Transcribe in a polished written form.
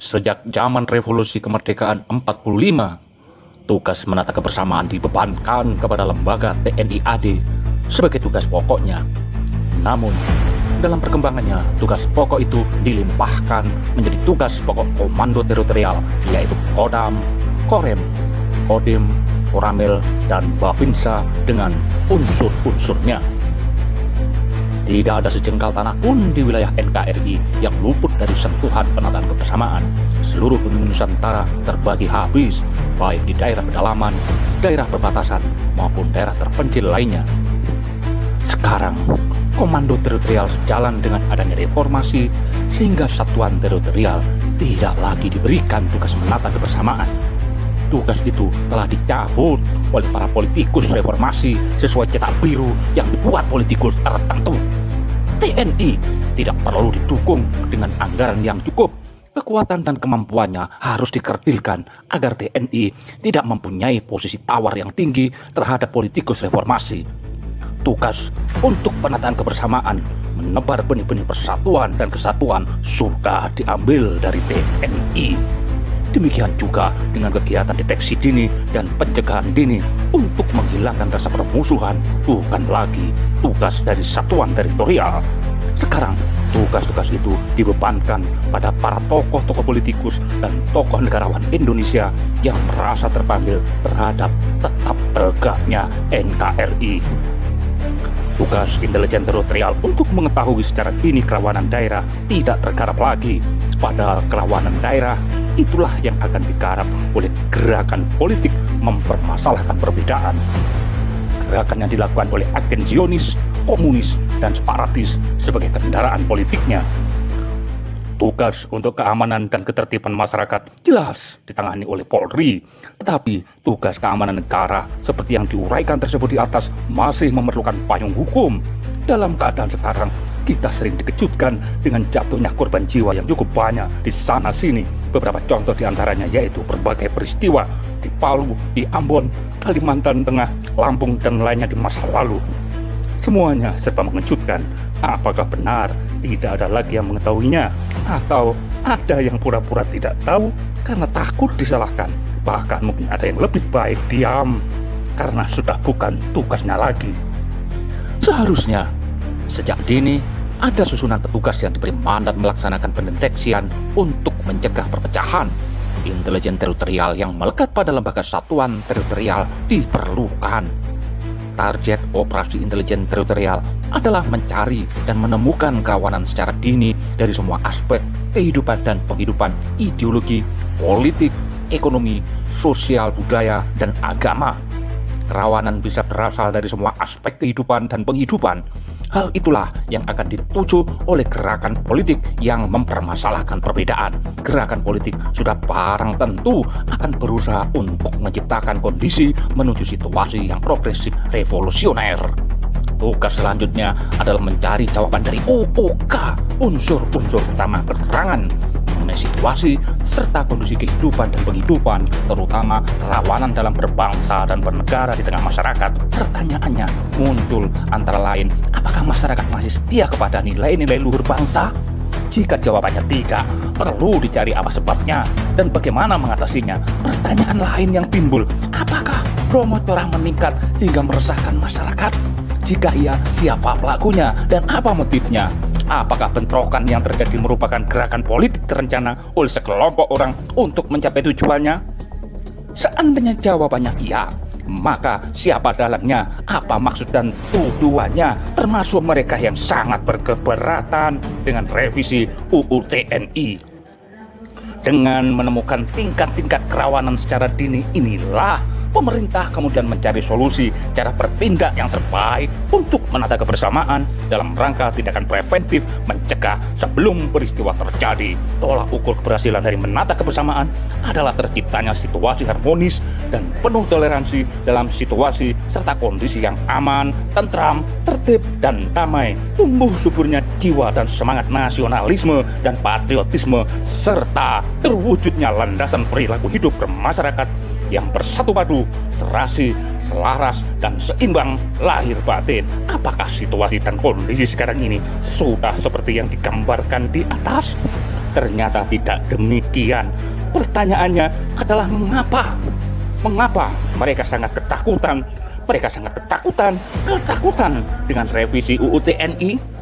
Sejak zaman revolusi kemerdekaan 45, tugas menata kebersamaan dibebankan kepada lembaga TNI AD sebagai tugas pokoknya. Namun, dalam perkembangannya, tugas pokok itu dilimpahkan menjadi tugas pokok komando teritorial, yaitu Kodam, Korem, Kodim, Koramil, dan Babinsa dengan unsur-unsurnya. Tidak ada sejengkal tanah pun di wilayah NKRI yang luput dari sentuhan penataan kebersamaan. Seluruh bumi Nusantara terbagi habis, baik di daerah pedalaman, daerah perbatasan, maupun daerah terpencil lainnya. Sekarang, komando teritorial sejalan dengan adanya reformasi, sehingga satuan teritorial tidak lagi diberikan tugas menata kebersamaan. Tugas itu telah dicabut oleh para politikus reformasi sesuai cetak biru yang dibuat politikus tertentu. TNI tidak perlu didukung dengan anggaran yang cukup. Kekuatan dan kemampuannya harus dikerdilkan agar TNI tidak mempunyai posisi tawar yang tinggi terhadap politikus reformasi. Tugas untuk penataan kebersamaan, menebar benih-benih persatuan dan kesatuan sudah diambil dari TNI. Demikian juga dengan kegiatan deteksi dini dan pencegahan dini untuk menghilangkan rasa permusuhan, bukan lagi tugas dari satuan teritorial. Sekarang, tugas-tugas itu dibebankan pada para tokoh-tokoh politikus dan tokoh negarawan Indonesia yang merasa terpanggil terhadap tetap tegaknya NKRI. Tugas intelijen teritorial untuk mengetahui secara dini kerawanan daerah tidak tergarap lagi. Padahal kerawanan daerah itulah yang akan digarap oleh gerakan politik mempermasalahkan perbedaan. Gerakan yang dilakukan oleh agen Zionis, komunis, dan separatis sebagai kendaraan politiknya. Tugas untuk keamanan dan ketertiban masyarakat jelas ditangani oleh Polri, tetapi tugas keamanan negara seperti yang diuraikan tersebut di atas masih memerlukan payung hukum. Dalam keadaan sekarang, kita sering dikejutkan dengan jatuhnya korban jiwa yang cukup banyak di sana-sini. Beberapa contoh diantaranya yaitu berbagai peristiwa di Palu, di Ambon, Kalimantan Tengah, Lampung, dan lainnya di masa lalu. Semuanya serba mengejutkan. Apakah benar tidak ada lagi yang mengetahuinya? Atau ada yang pura-pura tidak tahu karena takut disalahkan? Bahkan mungkin ada yang lebih baik diam karena sudah bukan tugasnya lagi. Seharusnya sejak dini ada susunan petugas yang diberi mandat melaksanakan pendeteksian untuk mencegah perpecahan. Intelijen teritorial yang melekat pada lembaga satuan teritorial diperlukan. Target operasi intelijen teritorial adalah mencari dan menemukan kerawanan secara dini dari semua aspek kehidupan dan penghidupan ideologi, politik, ekonomi, sosial, budaya, dan agama. Kerawanan bisa berasal dari semua aspek kehidupan dan penghidupan. Hal itulah yang akan dituju oleh gerakan politik yang mempermasalahkan perbedaan. Gerakan politik sudah barang tentu akan berusaha untuk menciptakan kondisi menuju situasi yang progresif revolusioner. Tugas selanjutnya adalah mencari jawaban dari UUK, unsur-unsur utama keterangan mengenai situasi serta kondisi kehidupan dan penghidupan, terutama kerawanan dalam berbangsa dan bernegara di tengah masyarakat. Pertanyaannya muncul antara lain, apakah masyarakat masih setia kepada nilai-nilai luhur bangsa? Jika jawabannya tidak, perlu dicari apa sebabnya dan bagaimana mengatasinya. Pertanyaan lain yang timbul, apakah promotorang meningkat sehingga meresahkan masyarakat? Jika iya, siapa pelakunya dan apa motifnya? Apakah bentrokan yang terjadi merupakan gerakan politik terencana oleh sekelompok orang untuk mencapai tujuannya? Seandainya jawabannya iya, maka siapa dalamnya, apa maksud dan tujuannya, termasuk mereka yang sangat berkeberatan dengan revisi UU TNI. Dengan menemukan tingkat-tingkat kerawanan secara dini inilah pemerintah kemudian mencari solusi cara bertindak yang terbaik untuk menata kebersamaan dalam rangka tindakan preventif mencegah sebelum peristiwa terjadi. Tolak ukur keberhasilan dari menata kebersamaan adalah terciptanya situasi harmonis dan penuh toleransi dalam situasi serta kondisi yang aman, tentram, tertib, dan damai. Tumbuh suburnya jiwa dan semangat nasionalisme dan patriotisme serta terwujudnya landasan perilaku hidup bermasyarakat yang bersatu padu, serasi, selaras, dan seimbang lahir batin. Apakah situasi dan kondisi sekarang ini sudah seperti yang digambarkan di atas? Ternyata tidak demikian. Pertanyaannya adalah mengapa? Mengapa mereka sangat ketakutan? Mereka sangat ketakutan dengan revisi UU TNI.